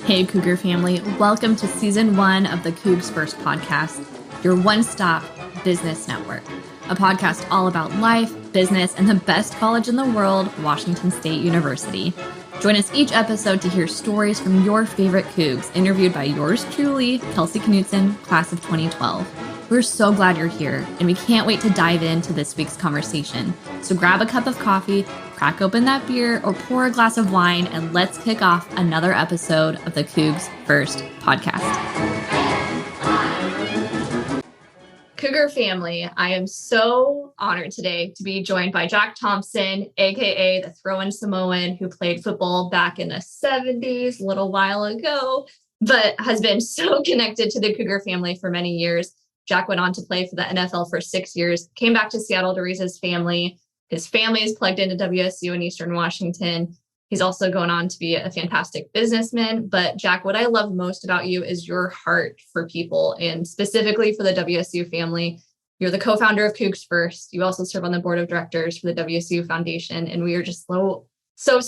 Hey, Cougar family. Welcome to Season 1 of the CougsFirst podcast, your one-stop business network, a podcast all about life, business, and the best college in the world, Washington State University. Join us each episode to hear stories from your favorite Cougs, interviewed by yours truly, Kelsey Knutson, class of 2012. We're so glad you're here, and we can't wait to dive into this week's conversation. So grab a cup of coffee, crack open that beer, or pour a glass of wine, and let's kick off another episode of the CougsFirst podcast. Cougar family, I am so honored today to be joined by Jack Thompson, aka the Throwin Samoan, who played football back in the 70s, a little while ago, but has been so connected to the Cougar family for many years. Jack went on to play for the NFL for 6 years, came back to Seattle to raise his family. His family is plugged into WSU in Eastern Washington. He's also going on to be a fantastic businessman. But Jack, what I love most about you is your heart for people, and specifically for the WSU family. You're the co-founder of CougsFirst. You also serve on the board of directors for the WSU Foundation. And we are just so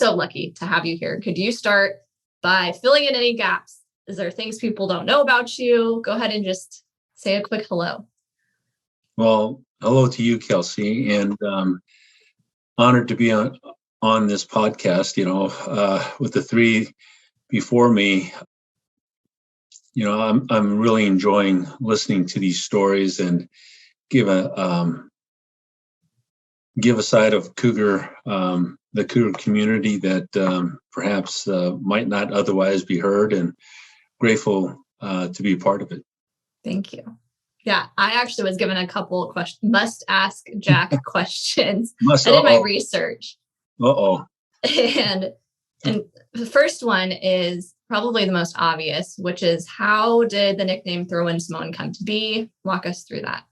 lucky to have you here. Could you start by filling in any gaps? Is there things people don't know about you? Go ahead and just say a quick hello. Well, hello to you, Kelsey, and honored to be on this podcast. With the three before me, I'm really enjoying listening to these stories and give a side of Cougar, the Cougar community that perhaps might not otherwise be heard, and grateful to be a part of it. Thank you. Yeah, I actually was given a couple of must ask Jack questions. I did my research. And the first one is probably the most obvious, which is, how did the nickname Throwin Samoan come to be? Walk us through that.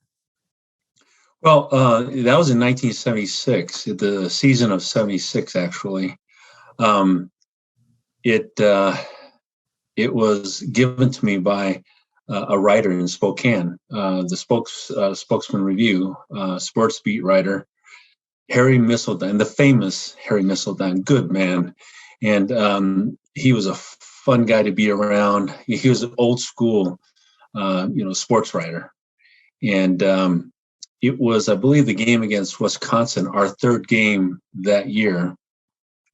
Well, that was in 1976, the season of 76, actually. It was given to me by a writer in Spokane, the Spokesman Review, sports beat writer, Harry Misseldine, the famous Harry Misseldine, good man. And he was a fun guy to be around. He was an old school, sports writer. And it was, I believe, the game against Wisconsin, our third game that year.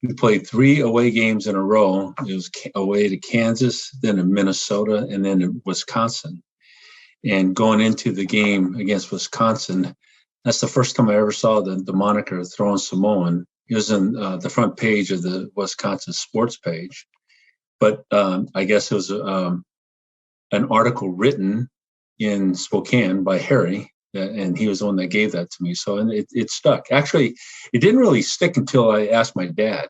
We played 3 away games in a row. It was away to Kansas, then in Minnesota, and then in Wisconsin. And going into the game against Wisconsin, that's the first time I ever saw the moniker Throwin Samoan. It was in the front page of the Wisconsin sports page. But I guess it was an article written in Spokane by Harry, and he was the one that gave that to me. So and it stuck. Actually, it didn't really stick until I asked my dad,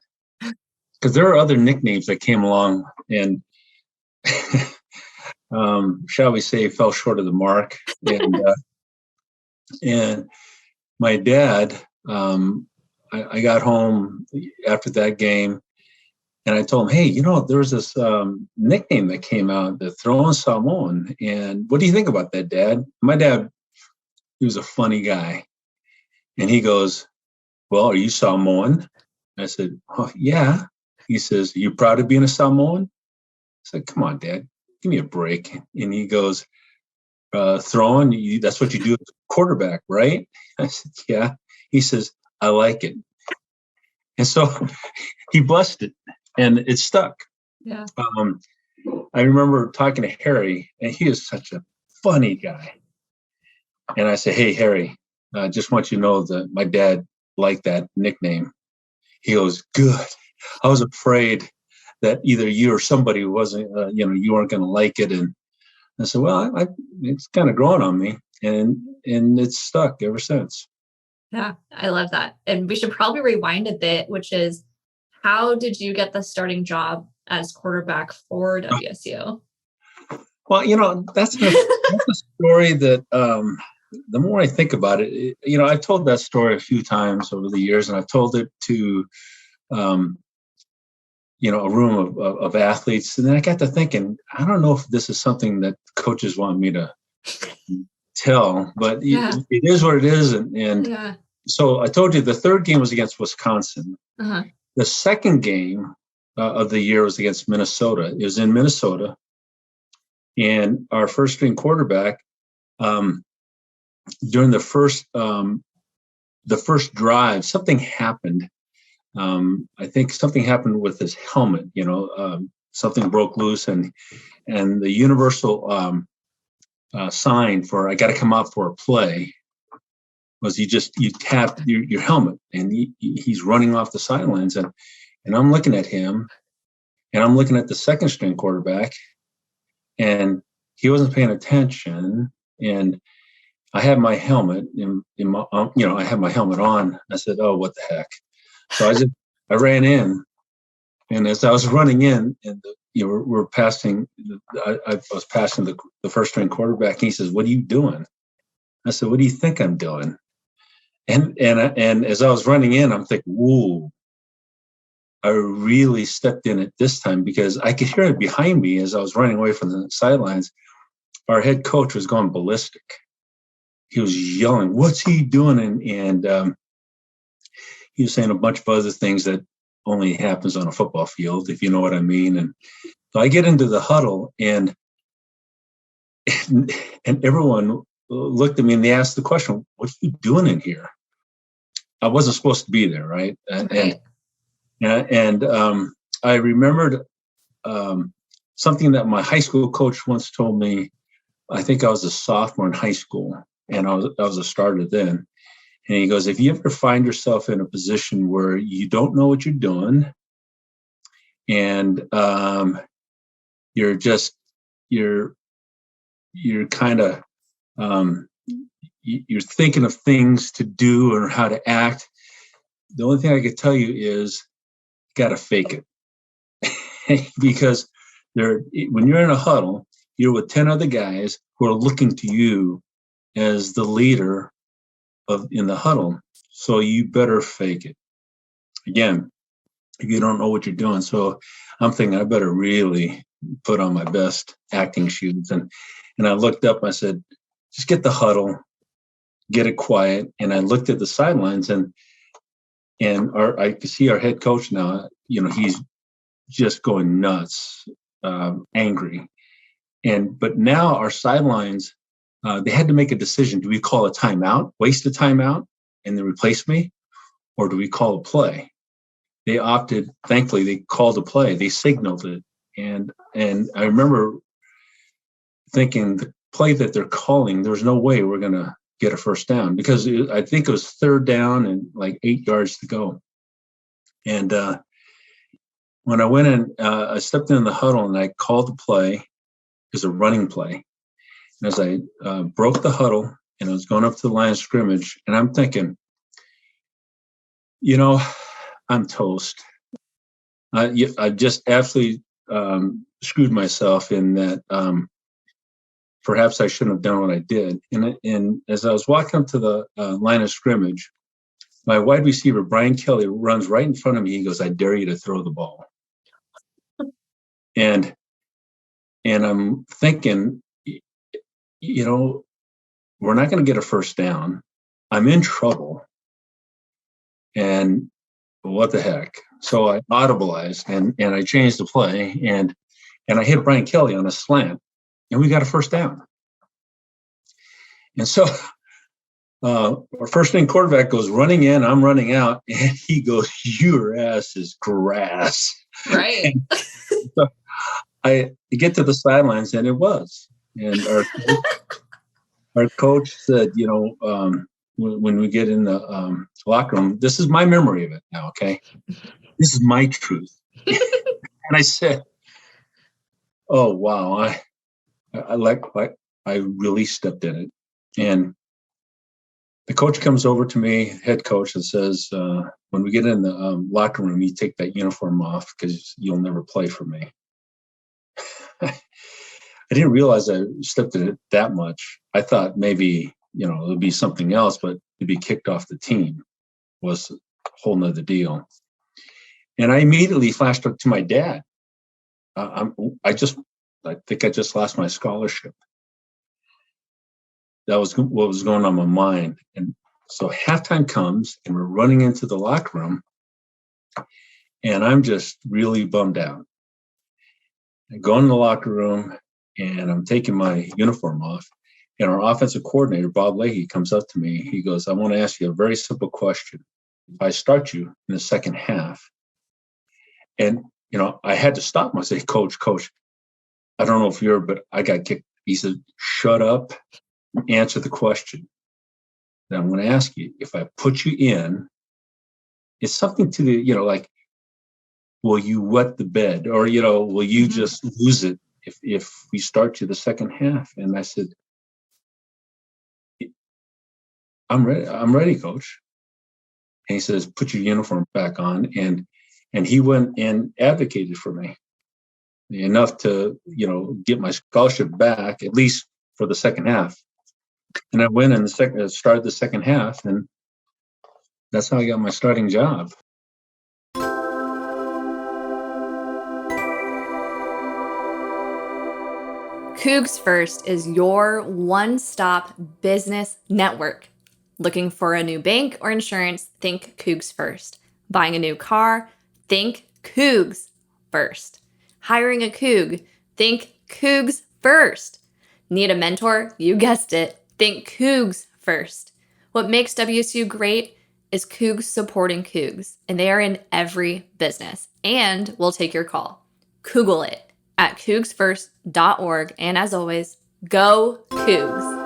because there are other nicknames that came along and, shall we say, fell short of the mark. And my dad, I got home after that game, and I told him, hey, there was this nickname that came out, the Throwin Samoan. And what do you think about that, Dad? My dad, he was a funny guy. And he goes, well, are you Samoan? I said, oh, yeah. He says, you proud of being a Samoan? I said, come on, Dad, give me a break. And he goes, throwing, that's what you do as a quarterback, right? I said, yeah. He says, I like it. And so he busted, and it stuck. Yeah. I remember talking to Harry, and he is such a funny guy. And I said, hey, Harry, I just want you to know that my dad liked that nickname. He goes, good. I was afraid that either you or somebody wasn't, you weren't going to like it. And I said, well, it's kind of grown on me, and it's stuck ever since. Yeah, I love that. And we should probably rewind a bit, which is, how did you get the starting job as quarterback for WSU? Well, that's a story that the more I think about it, I've told that story a few times over the years, and I've told it to, a room of athletes. And then I got to thinking, I don't know if this is something that coaches want me to tell, but it is what it is. And so I told you the third game was against Wisconsin. Uh-huh. The second game of the year was against Minnesota. It was in Minnesota, and our first string quarterback, during the first drive, something happened. I think something happened with his helmet. Something broke loose, and the universal sign for "I got to come out for a play" was you tap your helmet, and he's running off the sidelines, and I'm looking at him, and I'm looking at the second string quarterback, and he wasn't paying attention, and I had my helmet in my, I had my helmet on. I said, "Oh, what the heck!" So I ran in, and as I was running in, and we're passing, I was passing the first string quarterback, and he says, "What are you doing?" I said, "What do you think I'm doing?" And as I was running in, I'm thinking, "Whoa." I really stepped in it this time, because I could hear it behind me as I was running away from the sidelines. Our head coach was going ballistic. He was yelling, "What's he doing?" And he was saying a bunch of other things that only happens on a football field, if you know what I mean. And so I get into the huddle, and everyone looked at me and they asked the question, "What are you doing in here?" I wasn't supposed to be there, right? And I remembered something that my high school coach once told me. I think I was a sophomore in high school, and I was a starter then. And he goes, "If you ever find yourself in a position where you don't know what you're doing, and you're kind of you're thinking of things to do or how to act, the only thing I could tell you is got to fake it." Because when you're in a huddle, you're with 10 other guys who are looking to you as the leader in the huddle. So you better fake it. Again, if you don't know what you're doing. So I'm thinking I better really put on my best acting shoes. And I looked up, I said, "Just get the huddle, get it quiet." And I looked at the sidelines, and I could see our head coach now, he's just going nuts, angry. But now our sidelines, they had to make a decision. Do we call a timeout, waste a timeout, and then replace me? Or do we call a play? They opted, thankfully, they called a play. They signaled it. And I remember thinking, the play that they're calling, there's no way we're going to get a first down, because I think it was third down and like 8 yards to go. And when I went in, I stepped in the huddle and I called the play. It was a running play. And as I broke the huddle and I was going up to the line of scrimmage, and I'm thinking, I'm toast. I just absolutely screwed myself in that. Perhaps I shouldn't have done what I did. And as I was walking up to the line of scrimmage, my wide receiver, Brian Kelly, runs right in front of me. He goes, "I dare you to throw the ball." And I'm thinking, we're not going to get a first down. I'm in trouble. And what the heck? So I audibilized and I changed the play, and I hit Brian Kelly on a slant, and we got a first down. And so our first string quarterback goes running in, I'm running out, and he goes, "Your ass is grass." Right. So I get to the sidelines, and it was. And our coach said, when we get in the locker room, this is my memory of it now, okay? This is my truth. And I said, "Oh, wow, I really stepped in it." And the coach comes over to me, head coach, and says, "When we get in the locker room, you take that uniform off, because you'll never play for me." I didn't realize I stepped in it that much. I thought maybe, it'll be something else, but to be kicked off the team was a whole nother deal. And I immediately flashed up to my dad. I think I just lost my scholarship. That was what was going on in my mind. And so halftime comes, and we're running into the locker room, and I'm just really bummed out. I go in the locker room, and I'm taking my uniform off, and our offensive coordinator, Bob Leahy, comes up to me. He goes, "I want to ask you a very simple question. If I start you in the second half," and I had to stop him. I say, Coach, I don't know if but I got kicked. He said, "Shut up, answer the question that I'm going to ask you. If I put you in, it's something to the, like, will you wet the bed, or will you just lose it if we start you the second half?" And I said, I'm ready, Coach. And he says, "Put your uniform back on." And he went and advocated for me enough to get my scholarship back, at least for the second half. And I went and started the second half, and that's how I got my starting job. CougsFirst is your one-stop business network. Looking for a new bank or insurance? Think CougsFirst. Buying a new car? Think CougsFirst. Hiring a Coug? Think CougsFirst. Need a mentor? You guessed it. Think CougsFirst. What makes WSU great is Cougs supporting Cougs, and they are in every business. And we'll take your call. Google it at CougsFirst.org. And as always, go Cougs.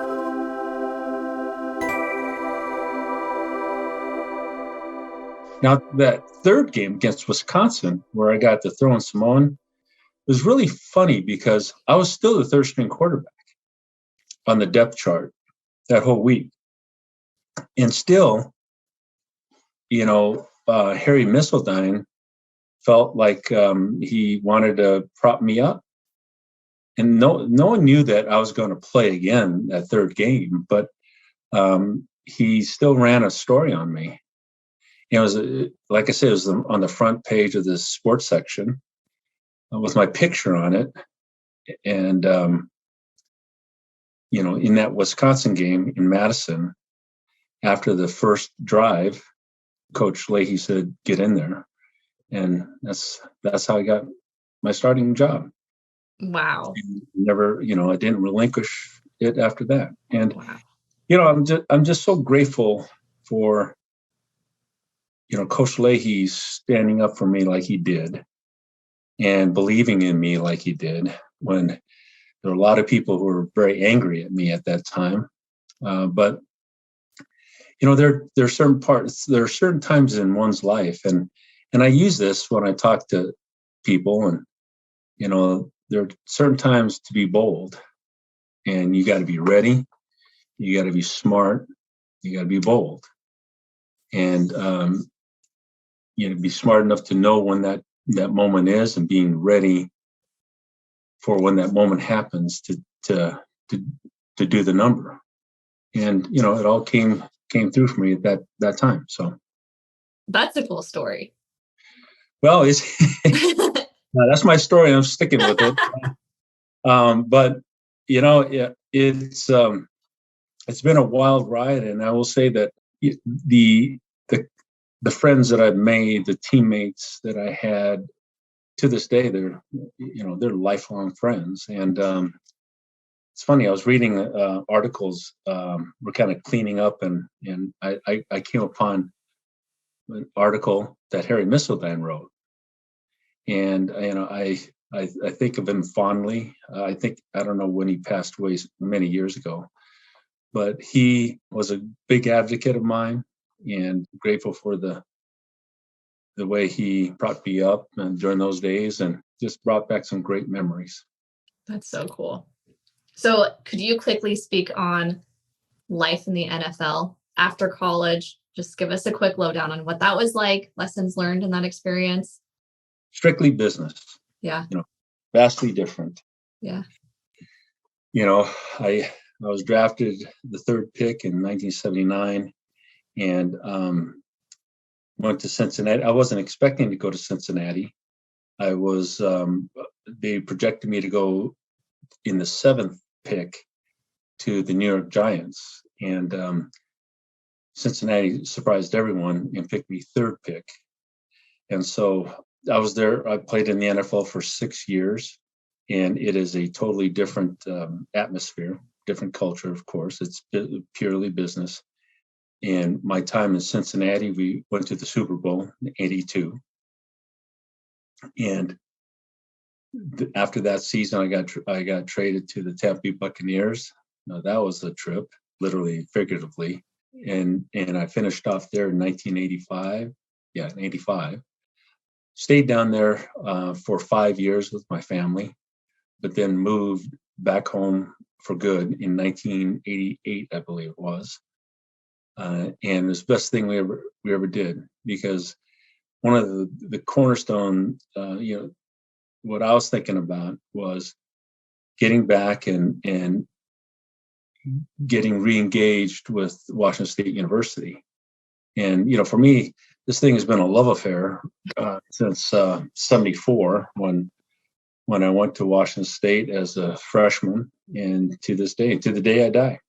Now, that third game against Wisconsin, where I got the Throwin Samoan, was really funny because I was still the third string quarterback on the depth chart that whole week. And still, Harry Missildine felt like he wanted to prop me up. And no one knew that I was going to play again that third game, but he still ran a story on me. It was, like I said, it was on the front page of the sports section with my picture on it. And, in that Wisconsin game in Madison, after the first drive, Coach Leahy said, "Get in there." And that's how I got my starting job. Wow. And never, I didn't relinquish it after that. And, wow. I'm just so grateful for, Coach Leahy standing up for me like he did and believing in me like he did when there were a lot of people who were very angry at me at that time. But there are certain times in one's life, and I use this when I talk to people, and there are certain times to be bold, and you got to be ready, you got to be smart, you got to be bold, and be smart enough to know when that moment is, and being ready for when that moment happens to do the number. And it all came through for me at that time. So that's a cool story. Well, it's that's my story. I'm sticking with it. But it's been a wild ride, and I will say that the friends that I've made, the teammates that I had, to this day, they're lifelong friends. And it's funny, I was reading articles. We're kind of cleaning up, and I came upon an article that Harry Missildine wrote, and I think of him fondly. I don't know when he passed away many years ago, but he was a big advocate of mine, and grateful for the way he brought me up and during those days, and just brought back some great memories. That's so cool. So could you quickly speak on life in the NFL after college? Just give us a quick lowdown on what that was like, lessons learned in that experience. Strictly business. Yeah. Vastly different. Yeah. I was drafted the third pick in 1979, and went to Cincinnati. I wasn't expecting to go to Cincinnati. I was, they projected me to go in the seventh pick to the New York Giants. And Cincinnati surprised everyone and picked me third pick. And so I was there. I played in the NFL for 6 years, and it is a totally different atmosphere, different culture. Of course, it's purely business. And my time in Cincinnati, we went to the Super Bowl in '82, and after that season, I got traded to the Tampa Bay Buccaneers. Now that was a trip, literally, figuratively, and I finished off there in 1985. Yeah, in '85. Stayed down there for 5 years with my family, but then moved back home for good in 1988, I believe it was. And it was the best thing we ever did, because one of the cornerstone, what I was thinking about was getting back and getting re-engaged with Washington State University. And for me, this thing has been a love affair since '74, when I went to Washington State as a freshman, and to this day, to the day I die.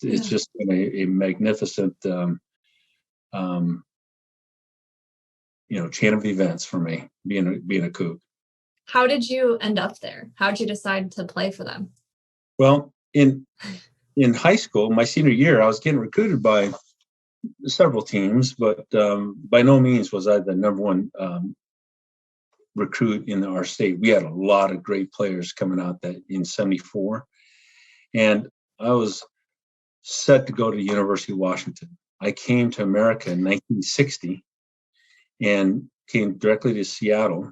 It's just been a magnificent chain of events for me, being a Coug. How did you end up there? How did you decide to play for them? Well, in high school, my senior year, I was getting recruited by several teams, but by no means was I the number one recruit in our state. We had a lot of great players coming out that in '74, and I was set to go to the University of Washington. I came to America in 1960 and came directly to Seattle.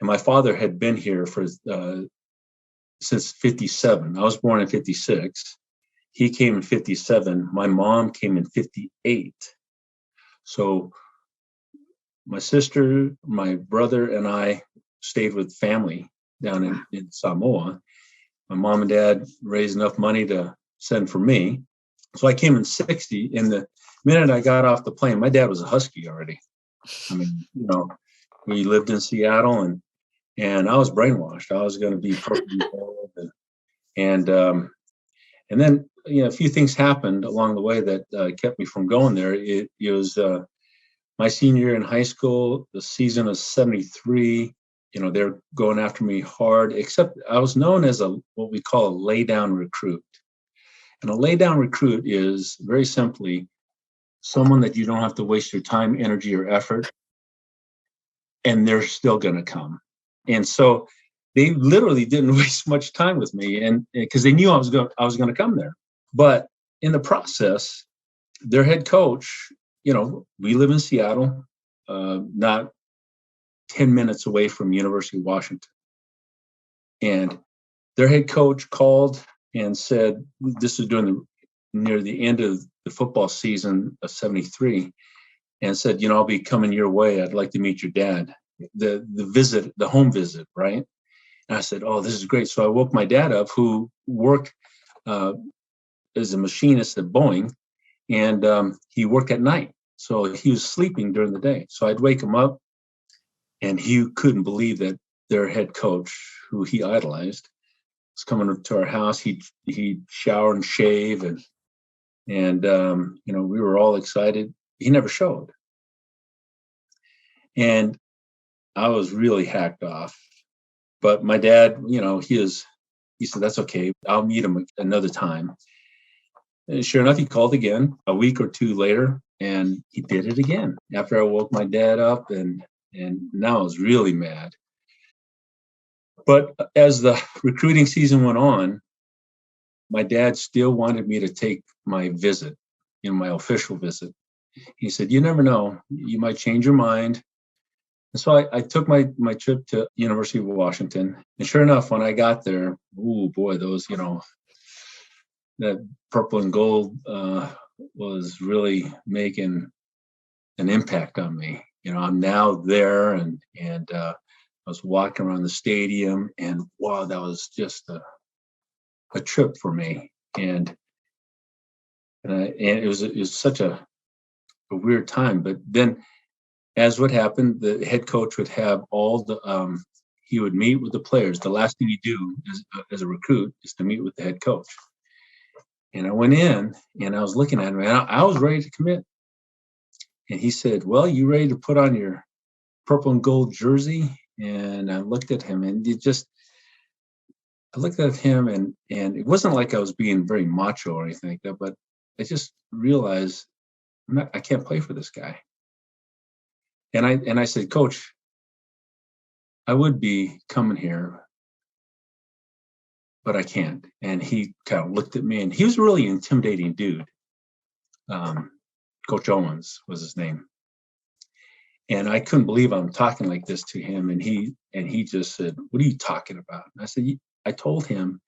And my father had been here for since '57. I was born in '56. He came in '57. My mom came in '58. So my sister, my brother, and I stayed with family down in Samoa. My mom and dad raised enough money to send for me. So I came in '60. And the minute I got off the plane, my dad was a Husky already. I mean, we lived in Seattle, and I was brainwashed. I was going to be perfectly involved, and then a few things happened along the way that kept me from going there. It was my senior year in high school, the season of '73. They're going after me hard. Except I was known as what we call a lay down recruit, and a lay down recruit is very simply someone that you don't have to waste your time, energy, or effort, and they're still going to come. And so they literally didn't waste much time with me, and because they knew I was going to come there. But in the process, their head coach, we live in Seattle, not 10 minutes away from University of Washington, and their head coach called and said, this is near the end of the football season of '73, and said, I'll be coming your way. I'd like to meet your dad. The home visit, right? And I said, oh, this is great. So I woke my dad up, who worked as a machinist at Boeing, and he worked at night. So he was sleeping during the day. So I'd wake him up, and he couldn't believe that their head coach, who he idolized, was coming to our house. He'd shower and shave, and we were all excited. He never showed. And I was really hacked off. But my dad, he said, that's okay. I'll meet him another time. And sure enough, he called again a week or two later, and he did it again after I woke my dad up, and now I was really mad. But as the recruiting season went on, my dad still wanted me to take my visit, my official visit. He said, you never know, you might change your mind. And so I took my trip to University of Washington. And sure enough, when I got there, oh boy, those, that purple and gold was really making an impact on me. I'm now there, and I was walking around the stadium, and wow, that was just a trip for me. And it was such a weird time. But then, as what happened, the head coach would have he would meet with the players. The last thing you do as a recruit is to meet with the head coach. And I went in, and I was looking at him, and I was ready to commit. And he said, well, you ready to put on your purple and gold jersey, and I looked at him, and I looked at him, and it wasn't like I was being very macho or anything like that, but I just realized I can't play for this guy. And I said, Coach, I would be coming here, but I can't. And he kind of looked at me, and he was a really intimidating dude. Coach Owens was his name. And I couldn't believe I'm talking like this to him. And he just said, what are you talking about? And I said, I told him,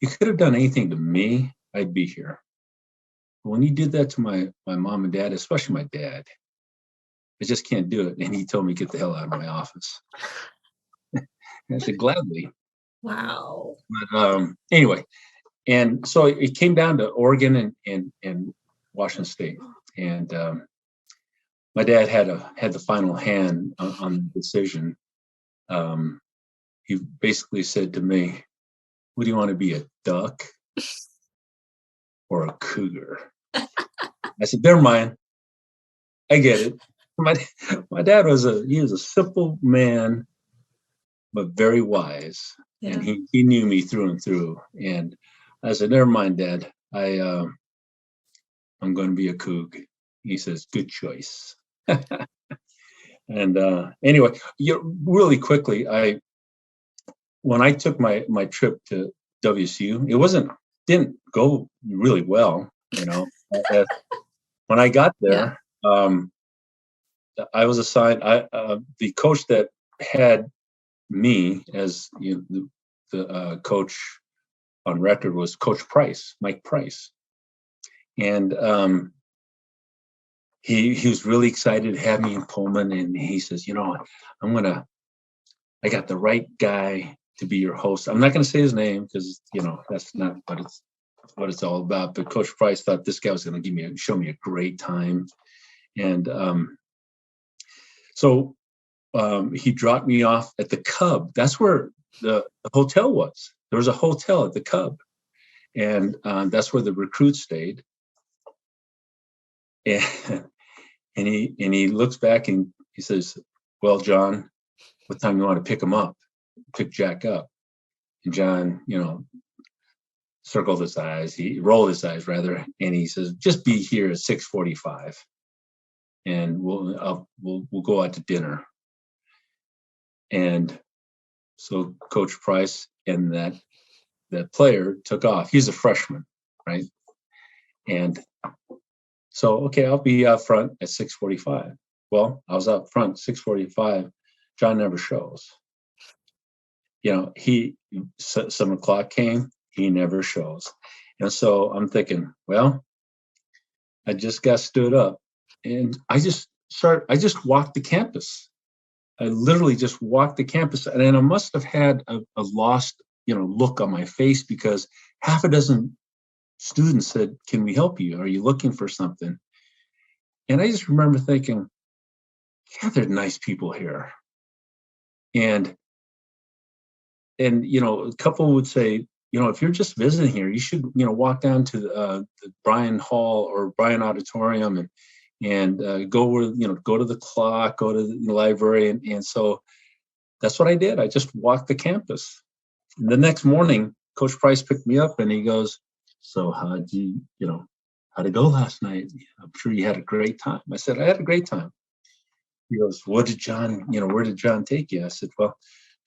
you could have done anything to me, I'd be here. But when you did that to my mom and dad, especially my dad, I just can't do it. And he told me, get the hell out of my office. And I said, gladly. Wow. But anyway, and so it came down to Oregon and Washington State. And my dad had the final hand on the decision. He basically said to me, "What do you want to be, a duck or a cougar?" I said, "Never mind. I get it." My dad was a simple man, but very wise, and he knew me through and through. And I said, "Never mind, Dad. I'm going to be a Coug." He says, "Good choice." And anyway, really quickly, when I took my trip to WSU, didn't go really well. When I got there, I was assigned. The coach that had me as the coach on record was Coach Price, Mike Price, and he was really excited to have me in Pullman, and he says, I got the right guy to be your host. I'm not going to say his name because that's not what it's all about. But Coach Price thought this guy was going to show me a great time, and so he dropped me off at the Cub. That's where the hotel was. There was a hotel at the Cub, and that's where the recruits stayed. And he looks back and he says, "Well, John, what time you want to pick Jack up?" And John, circled his eyes. He rolled his eyes rather, and he says, "Just be here at 6:45, and we'll go out to dinner." And so Coach Price and that player took off. He's a freshman, right? And so, okay, I'll be out front at 6:45. Well, I was out front 6:45. John never shows. 7:00 came, he never shows. And so I'm thinking, well, I just got stood up, and I just walked the campus. I literally just walked the campus, and I must have had a lost, look on my face, because half a dozen students said, "Can we help you? Are you looking for something?" And I just remember thinking, yeah, they're nice people here. And a couple would say, if you're just visiting here, you should, walk down to the Bryan Hall or Bryan Auditorium and go to the clock, go to the library. And so that's what I did. I just walked the campus. And the next morning, Coach Price picked me up and he goes, "So how'd it go last night? I'm sure you had a great time." I said, "I had a great time." He goes, where did John take you?" I said, "Well,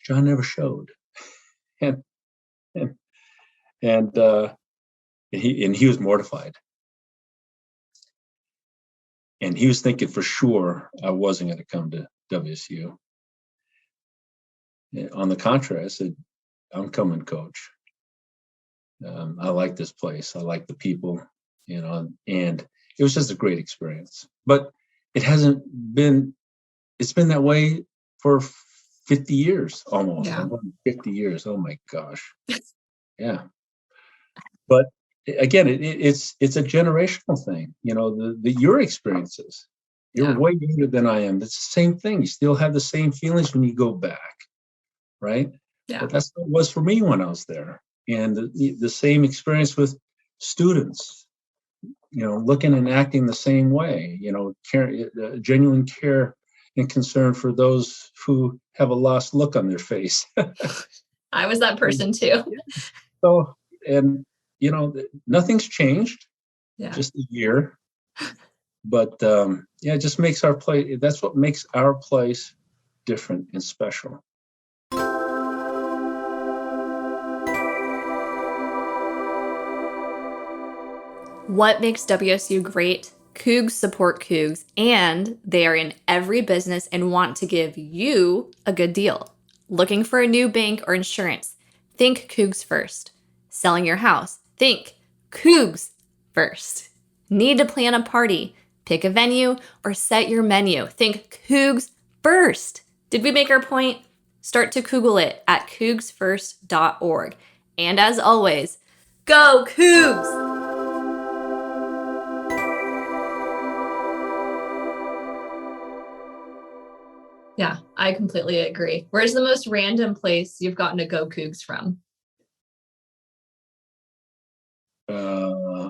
John never showed." And he was mortified. And he was thinking for sure I wasn't going to come to WSU. On the contrary, I said, "I'm coming, Coach. I like this place. I like the people, and it was just a great experience." But it's been that way for 50 years almost. Yeah. 50 years. Oh my gosh. Yeah. But again, it's a generational thing. Your experiences. You're way younger than I am. It's the same thing. You still have the same feelings when you go back, right? Yeah. But that's what it was for me when I was there. And the same experience with students, looking and acting the same way, genuine care and concern for those who have a lost look on their face. I was that person too. So, and nothing's changed, Yeah. just a year. But it just makes our place. That's what makes our place different and special. What makes WSU great? Cougs support Cougs, and they are in every business and want to give you a good deal. Looking for a new bank or insurance? Think CougsFirst. Selling your house? Think Cougs first. Need to plan a party? Pick a venue or set your menu? Think Cougs first. Did we make our point? Start to Google it at CougsFirst.org. And as always, go Cougs! Yeah, I completely agree. Where's the most random place you've gotten to go Cougs from?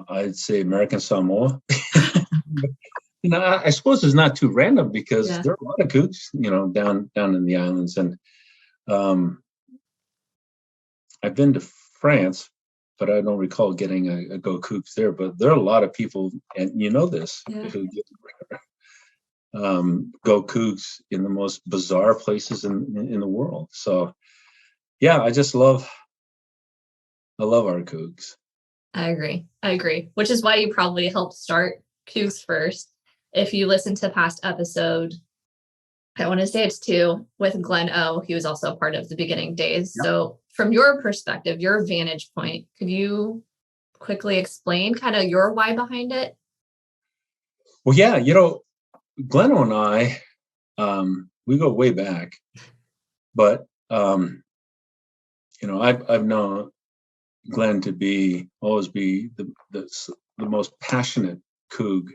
I'd say American Samoa. I suppose it's not too random because there are a lot of Cougs, down in the islands. And I've been to France, but I don't recall getting a go Cougs there. But there are a lot of people, and this, who get go Cougs in the most bizarre places in the world. So, I love our Cougs. I agree. Which is why you probably helped start CougsFirst. If you listen to past episode, I want to say it's 2 with Glenn O. He was also part of the beginning days. Yep. So from your perspective, your vantage point, could you quickly explain kind of your why behind it? Well, Glenn and I, we go way back, but I've known Glenn to always be the most passionate Coug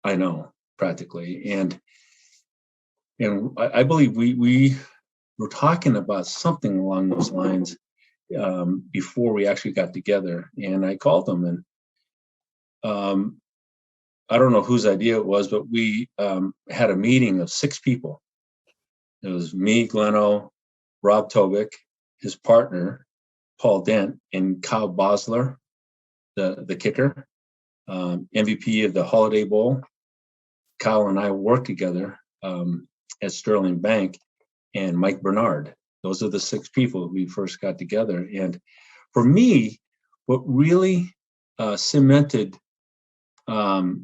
I know, practically, and I believe we were talking about something along those lines before we actually got together, and I called him, and I don't know whose idea it was, but we had a meeting of 6 people. It was me, Gleno, Rob Tobick, his partner, Paul Dent, and Kyle Bosler, the kicker, MVP of the Holiday Bowl. Kyle and I worked together at Sterling Bank, and Mike Bernard. Those are the 6 people we first got together. And for me, what really cemented a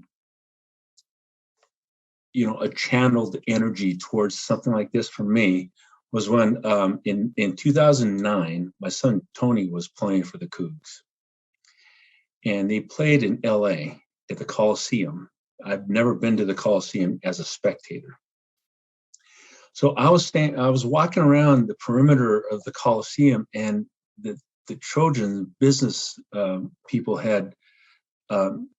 channeled energy towards something like this for me was when in 2009, my son Tony was playing for the Cougs, and they played in LA at the Coliseum. I've never been to the Coliseum as a spectator. So I was walking around the perimeter of the Coliseum, and the Trojan business people had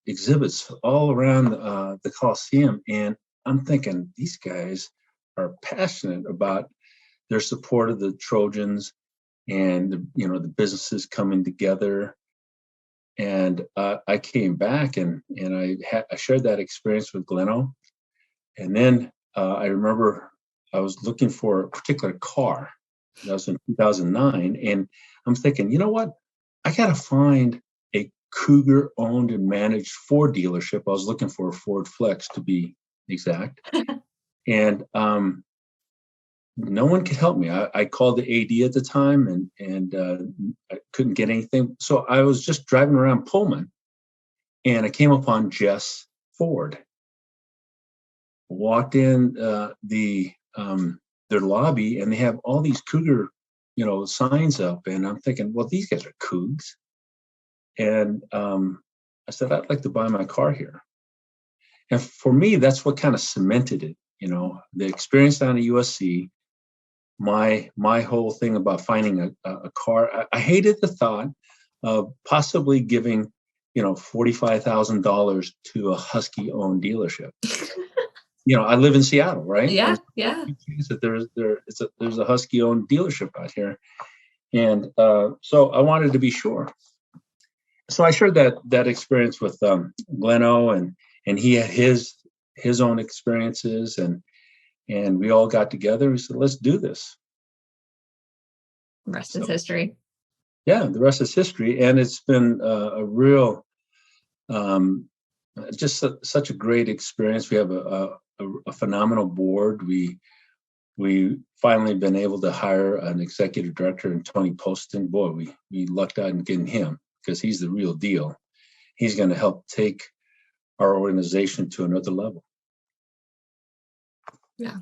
exhibits all around the Coliseum, and I'm thinking these guys are passionate about their support of the Trojans and the businesses coming together. And I came back and I shared that experience with Gleno. And then I remember I was looking for a particular car. That was in 2009. And I'm thinking, you know what? I got to find a Cougar owned and managed Ford dealership. I was looking for a Ford Flex, to be exact. And no one could help me. I called the AD at the time and I couldn't get anything. So I was just driving around Pullman, and I came upon Jess Ford. Walked in their lobby, and they have all these Cougar, signs up, and I'm thinking, well, these guys are Cougs. And I said, I'd like to buy my car here. And for me, that's what kind of cemented it. The experience down at USC, my whole thing about finding a car. I hated the thought of possibly giving, $45,000 to a Husky-owned dealership. I live in Seattle, right? Yeah, and yeah. There's a Husky-owned dealership out here, and so I wanted to be sure. So I shared that experience with Gleno, and he had his own experiences, and And we all got together. We said, let's do this. The rest is history. Yeah, the rest is history. And it's been a real, such a great experience. We have a phenomenal board. We finally been able to hire an executive director in Tony Poston. Boy, we lucked out in getting him because he's the real deal. He's going to help take our organization to another level. Yeah.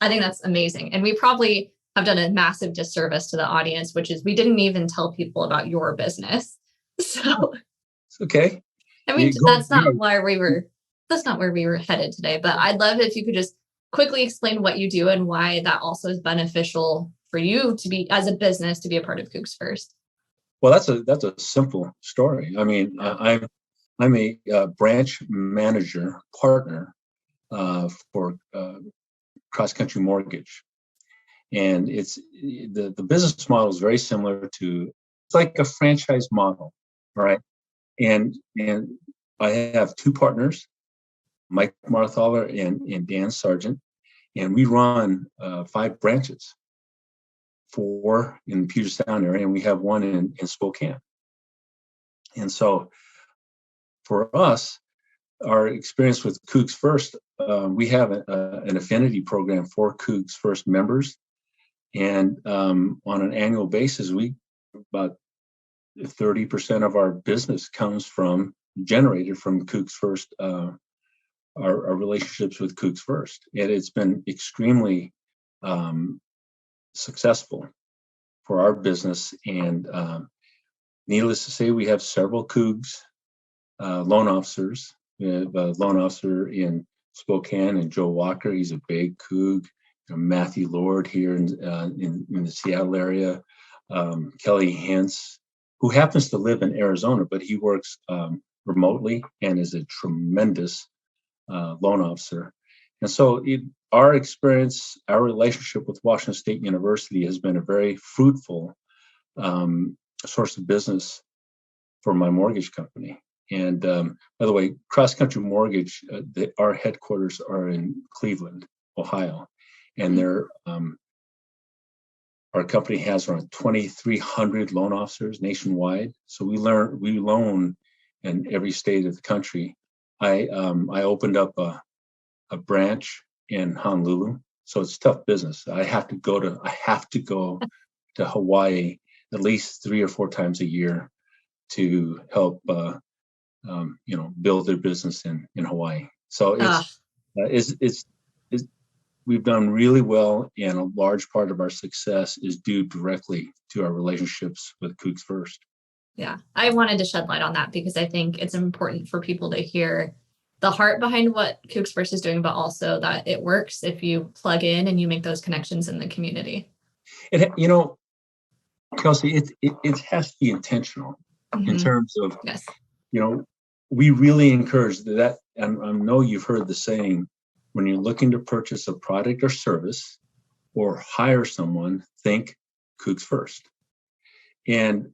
I think that's amazing. And we probably have done a massive disservice to the audience, which is we didn't even tell people about your business. So it's okay. I mean, that's not where we were headed today, but I'd love if you could just quickly explain what you do and why that also is beneficial for you to be, as a business, to be a part of CougsFirst. Well, that's a simple story. I mean, I'm a branch manager partner for Cross Country Mortgage, and it's the business model is very similar to, it's like a franchise model, right? And I have two partners, Mike Marthaler and Dan Sargent, and we run 5 branches, 4 in the Puget Sound area, and we have 1 in Spokane. And so for us, our experience with CougsFirst, we have an affinity program for CougsFirst members. And on an annual basis, about 30% of our business comes generated from CougsFirst, our relationships with CougsFirst. And it's been extremely successful for our business. And needless to say, we have several Cougs loan officers. We have a loan officer in Spokane, and Joe Walker. He's a big Coug. Matthew Lord here in the Seattle area. Kelly Hintz, who happens to live in Arizona, but he works remotely and is a tremendous loan officer. And so our experience, our relationship with Washington State University has been a very fruitful source of business for my mortgage company. And by the way, Cross Country Mortgage, our headquarters are in Cleveland, Ohio, and our company has around 2,300 loan officers nationwide. So we loan in every state of the country. I opened up a branch in Honolulu, so it's tough business. I have to go to Hawaii at least 3 or 4 times a year to help build their business in Hawaii. So we've done really well, and a large part of our success is due directly to our relationships with CougsFirst. Yeah, I wanted to shed light on that because I think it's important for people to hear the heart behind what CougsFirst is doing, but also that it works if you plug in and you make those connections in the community. Kelsey, it has to be intentional in terms of, yes. We really encourage that, and I know you've heard the saying, when you're looking to purchase a product or service or hire someone, think CougsFirst. And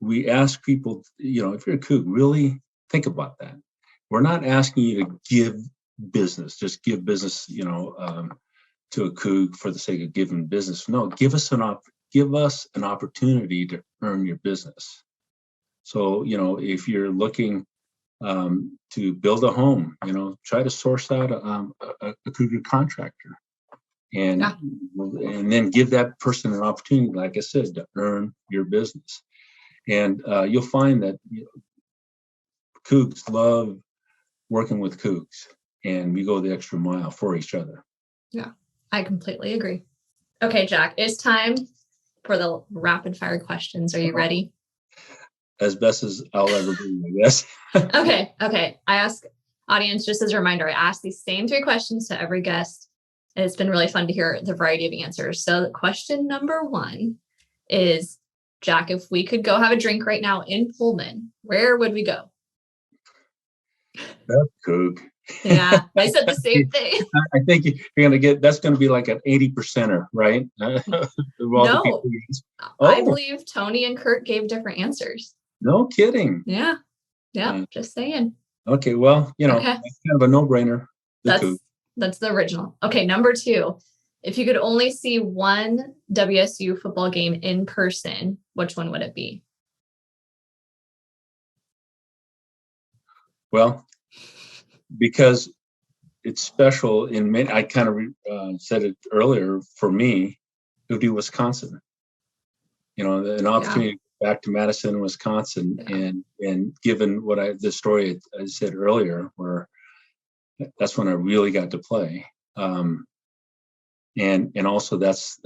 we ask people, if you're a Coug, really think about that. We're not asking you to give business to a Coug for the sake of giving business. No, give us an opportunity to earn your business. So, if you're looking to build a home, try to source out a Cougar contractor, and then give that person an opportunity, like I said, to earn your business. And you'll find that Cougs love working with Cougs, and we go the extra mile for each other. Yeah, I completely agree. Okay, Jack, it's time for the rapid fire questions. Are you ready? As best as I'll ever be, I guess. Okay. I ask audience, just as a reminder, I ask these same 3 questions to every guest. And it's been really fun to hear the variety of answers. So question number 1 is, Jack, if we could go have a drink right now in Pullman, where would we go? That's Coug. Yeah, I said the same thing. I think you're going to that's going to be like an 80%er, right? No, I believe Tony and Kurt gave different answers. No kidding. Yeah, just saying. Okay, well, that's kind of a no-brainer. That's That's the original. Okay, number 2. If you could only see one WSU football game in person, which one would it be? Well, because it's special in many, I kind of said it earlier, for me, it would be Wisconsin. An opportunity to go back to Madison, Wisconsin, and given the story I said earlier, where that's when I really got to play. And also that's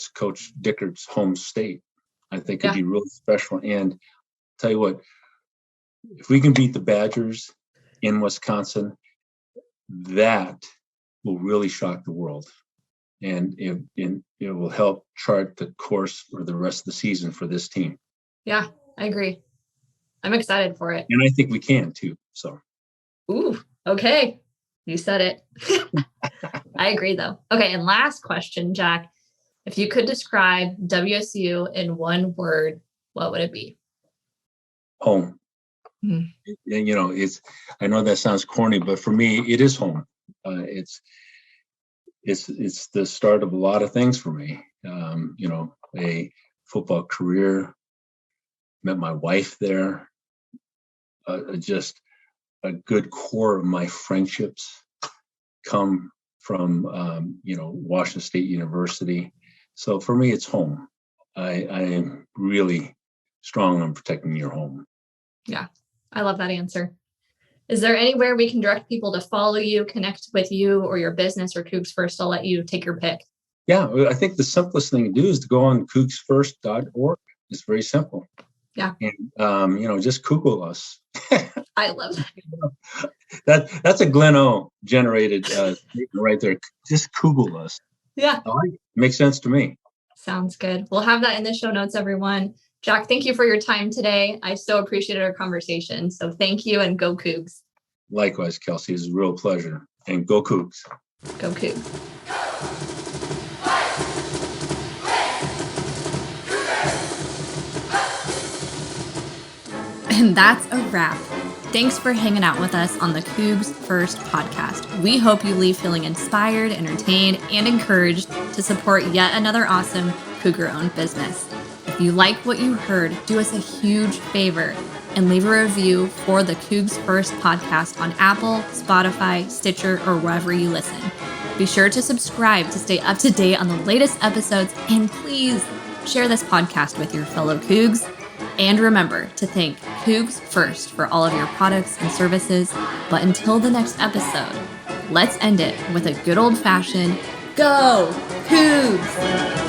Coach Dickert's home state. I think it'd be really special. And tell you what, if we can beat the Badgers in Wisconsin, that will really shock the world. And it will help chart the course for the rest of the season for this team. Yeah, I agree. I'm excited for it. And I think we can too. So. Ooh, okay. You said it. I agree though. Okay. And last question, Jack, if you could describe WSU in one word, what would it be? Home. Mm-hmm. I know that sounds corny, but for me, it is home. It's the start of a lot of things for me. A football career, met my wife there, just a good core of my friendships come from, Washington State University. So for me, it's home. I am really strong on protecting your home. Yeah, I love that answer. Is there anywhere we can direct people to follow you, connect with you or your business or CougsFirst? I'll let you take your pick. Yeah, I think the simplest thing to do is to go on CougsFirst.org. It's very simple. Yeah. And, just Google us. I love that. That's a Glen O generated right there. Just Google us. Yeah. Makes sense to me. Sounds good. We'll have that in the show notes, everyone. Jack, thank you for your time today. I so appreciated our conversation. So thank you and go Cougs. Likewise, Kelsey. It's a real pleasure. And go Cougs. Go Cougs. And that's a wrap. Thanks for hanging out with us on the CougsFirst podcast. We hope you leave feeling inspired, entertained, and encouraged to support yet another awesome Cougar-owned business. If you like what you heard, do us a huge favor and leave a review for the CougsFirst podcast on Apple, Spotify, Stitcher, or wherever you listen. Be sure to subscribe to stay up to date on the latest episodes, and please share this podcast with your fellow Cougs. And remember to thank CougsFirst for all of your products and services. But until the next episode, let's end it with a good old-fashioned Go Cougs!